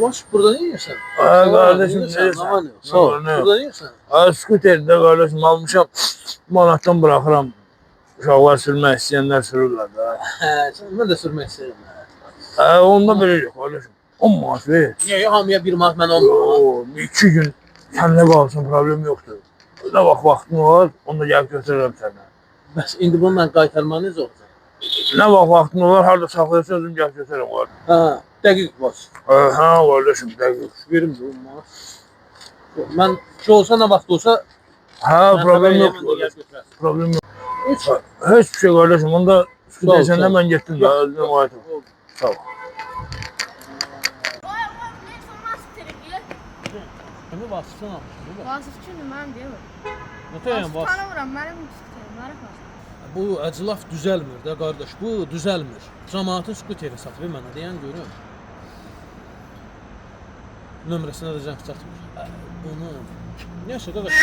Baş burada ne yiyorsun? Kardeşim ne Aman yok. Sağ ol. Burada ne yiyorsun? Skuterdə kardeşim almışam. Manatdan bırakıram. Uşaqlar sürmək istəyənlər sürürlər də. Mən də sürmək istəyirəm. Onda belə yox kardeşim. 10 manat ver. Niyə hamıya 1 manat mən 10 manat? 2 gün səndə qalsın, problem yoxdur. Ne vaxtın var, onu da gəlib götürürəm sənə. Bəs indi bununla qaytarma necə olacaq? Ne vaxtın var, harada saxlayırsa özüm gəlib götürürəm var. Dəqiq baş. Kardeşim, dəqiq. Verim də 10 manat. Mən şey olsa, nə vaxt olsa problem yoxdur. Problem yox. Hiçbir şey kardeşim, onda skuter səndən mən getdim də, özümə ait ol. Sağ ol. Kimi vasıfsın almışsın? Vasıfçıdır mənim deyil. Nətəyən vasıf? Tanımıram, mənim skuterim, mənə qalsın. Bu əclaf düzəlmir də qardaş, bu düzəlmir. Cəmaatın skuteri satıb mənə deyən görüm. Nömrəsinə də zəng çatmır. Bunu nəysə qardaş.